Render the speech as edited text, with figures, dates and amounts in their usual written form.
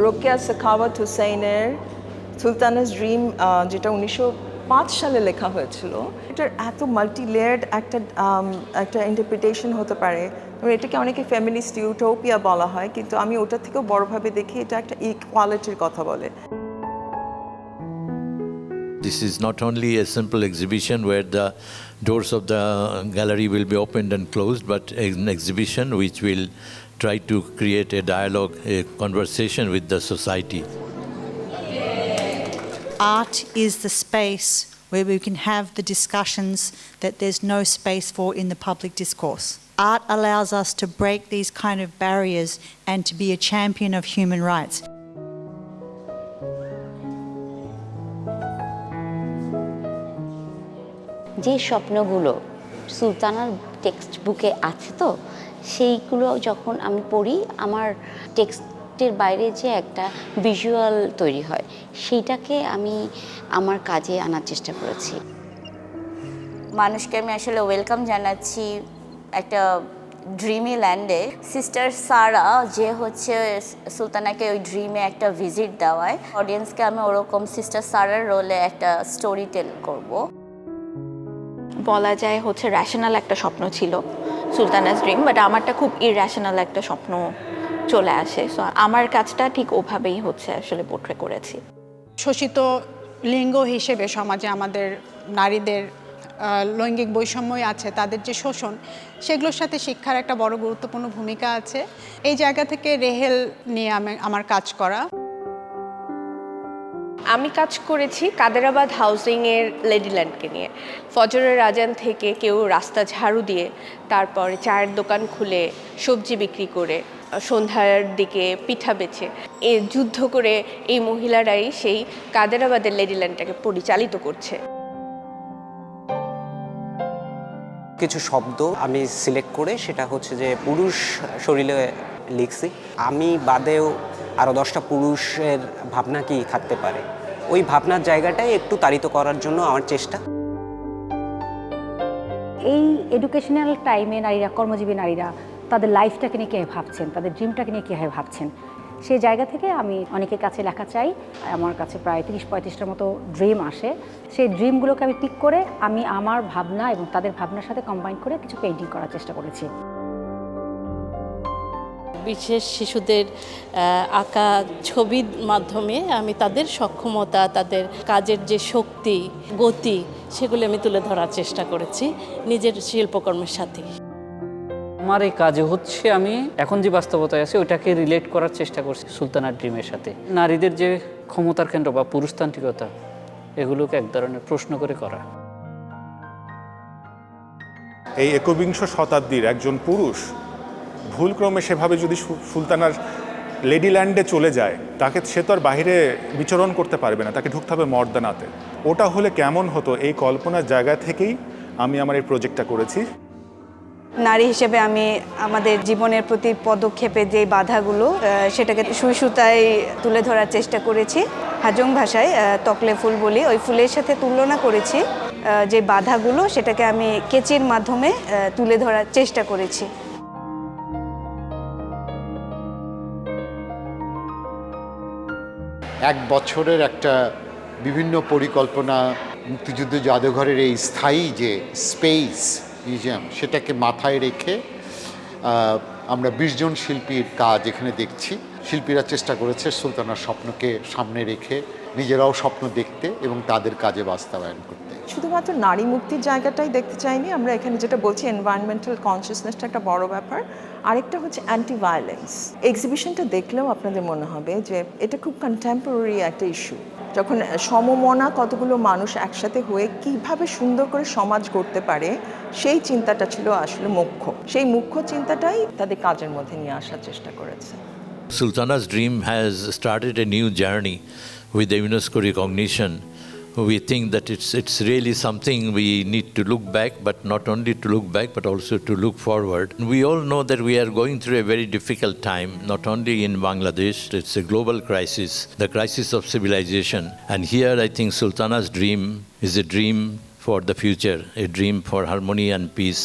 রোকেয়া সাখাওয়াত হুসাইনের সুলতানাস ড্রিম, যেটা 1905 সালে লেখা হয়েছিল, এটার এত মাল্টি লেয়ার্ড একটা ইন্টারপ্রিটেশন হতে পারে। এটাকে অনেকে ফেমিনিস্ট ইউটোপিয়া বলা হয়, কিন্তু আমি ওটার থেকেও বড়ভাবে দেখি এটা একটা ইকুয়ালিটির কথা বলে। This is not only a simple exhibition where the doors of the gallery will be opened and closed, but an exhibition which will try to create a dialogue, a conversation with the society. Art is the space where we can have the discussions that there's no space for in the public discourse. Art allows us to break these kind of barriers and to be a champion of human rights. যে স্বপ্নগুলো সুলতানার text বুকে আছে, তো সেইগুলো যখন আমি পড়ি, আমার টেক্সটের বাইরে যে একটা ভিজুয়াল তৈরি হয়, সেইটাকে আমি আমার কাজে আনার চেষ্টা করেছি। মানুষকে আমি আসলে ওয়েলকাম জানাচ্ছি একটা ড্রিমি ল্যান্ডে। সিস্টার সারা যে হচ্ছে সুলতানাকে ওই ড্রিমে একটা ভিজিট দেওয়ায়, অডিয়েন্সকে আমি ওরকম সিস্টার সারার রোলে একটা স্টোরি টেল করবো। বলা যায় হচ্ছে র্যাশনাল একটা স্বপ্ন ছিল সুলতানাস ড্রিম, বাট আমারটা খুব ইররেশনাল একটা স্বপ্ন চলে আসে। সো আমার কাজটা ঠিক ওভাবেই হচ্ছে আসলে পোট্রে করেছি। শোষিত লিঙ্গ হিসেবে সমাজে আমাদের নারীদের লৈঙ্গিক বৈষম্যই আছে, তাদের যে শোষণ, সেগুলোর সাথে শিক্ষার একটা বড় গুরুত্বপূর্ণ ভূমিকা আছে। এই জায়গা থেকে রেহেল নিয়ে আমার কাজ করা। আমি কাজ করেছি কাদেরাবাদ হাউজিংয়ের লেডিল্যান্ডকে নিয়ে। ফজরের আজান থেকে কেউ রাস্তা ঝাড়ু দিয়ে, তারপরে চায়ের দোকান খুলে সবজি বিক্রি করে, সন্ধ্যার দিকে পিঠা বেচে যুদ্ধ করে এই মহিলারাই সেই কাদেরাবাদের লেডিল্যান্ডটাকে পরিচালিত করছে। কিছু শব্দ আমি সিলেক্ট করে সেটা হচ্ছে যে পুরুষ শরীরে লিখছি। আমি বাদেও আরও 10টা পুরুষের ভাবনা কি থাকতে পারে, ওই ভাবনার জায়গাটাই একটু তাড়িত করার জন্য আমার চেষ্টা। এই এডুকেশনাল টাইমে নারীরা, কর্মজীবী নারীরা তাদের লাইফটাকে নিয়ে কীভাবে ভাবছেন, তাদের ড্রিমটাকে নিয়ে কীভাবে ভাবছেন, সেই জায়গা থেকে আমি অনেকের কাছে লেখা চাই। আমার কাছে প্রায় 30-35টার মতো ড্রিম আসে। সেই ড্রিমগুলোকে আমি পিক করে আমি আমার ভাবনা এবং তাদের ভাবনার সাথে কম্বাইন করে কিছু পেইন্টিং করার চেষ্টা করেছি। বিশেষ শিশুদের আঁকা ছবির মাধ্যমে আমি তাদের সক্ষমতা, তাদের কাজের যে শক্তি, গতি, সেগুলো আমি তুলে ধরার চেষ্টা করেছি নিজের শিল্পকর্মের সাথে। আমার এই কাজে হচ্ছে আমি এখন যে বাস্তবতায় আছে ওইটাকে রিলেট করার চেষ্টা করছি সুলতানার ড্রিমের সাথে। নারীদের যে ক্ষমতার কেন্দ্র বা পুরুষতান্ত্রিকতা, এগুলোকে এক ধরনের প্রশ্ন করে করা। এই একবিংশ শতাব্দীর একজন পুরুষ ভুলক্রমে সেভাবে যদি সুলতানার লেডিল্যান্ডে চলে যায়, সে তো আর বাহিরে বিচরণ করতে পারবে না, তাকে ঢুকতে হবে মর্দানাতে। ওটা হলে কেমন হতো, এই কল্পনার জায়গা থেকেই আমি আমার এই প্রজেক্টটা করেছি। নারী হিসেবে আমি আমাদের জীবনের প্রতি পদক্ষেপে যে বাধাগুলো, সেটাকে সুই সুতায় তুলে ধরার চেষ্টা করেছি। হাজং ভাষায় তকলে ফুল বলি, ওই ফুলের সাথে তুলনা করেছি যে বাধাগুলো, সেটাকে আমি কেচির মাধ্যমে তুলে ধরার চেষ্টা করেছি। এক বছরের একটা বিভিন্ন পরিকল্পনা, মুক্তিযুদ্ধ জাদুঘরের এই স্থায়ী যে স্পেস মিউজিয়াম, সেটাকে মাথায় রেখে আমরা 20 জন শিল্পীর কাজ এখানে দেখছি। শিল্পীরা চেষ্টা করেছে সুলতানার স্বপ্নকে সামনে রেখে নিজেরাও স্বপ্ন দেখতে এবং তাদের কাজে বাস্তবায়ন করতে। শুধুমাত্র নারী মুক্তির জায়গাটাই দেখতে চাইনি আমরা এখানে, যেটা বলছি এনভায়রনমেন্টাল কনসিয়াসনেসটা একটা বড় ব্যাপার। আরেকটা হচ্ছে অ্যান্টি ভায়োলেন্স। এক্সিবিশনটা দেখলেও আপনাদের মনে হবে যে এটা খুব কন্টেম্পোরারি একটা ইস্যু, যখন সমমনা কতগুলো মানুষ একসাথে হয়ে কিভাবে সুন্দর করে সমাজ গড়তে পারে, সেই চিন্তাটা ছিল আসলে মুখ্য। সেই মুখ্য চিন্তাটাই তাদের কাজের মধ্যে নিয়ে আসার চেষ্টা করেছে। Sultana's Dream has started a new journey with the UNESCO recognition. We think that it's really something we need to look back, but not only to look back, but also to look forward. We all know that we are going through a very difficult time, not only in Bangladesh, it's a global crisis, the crisis of civilization. And here I think Sultana's Dream is a dream for the future, a dream for harmony and peace.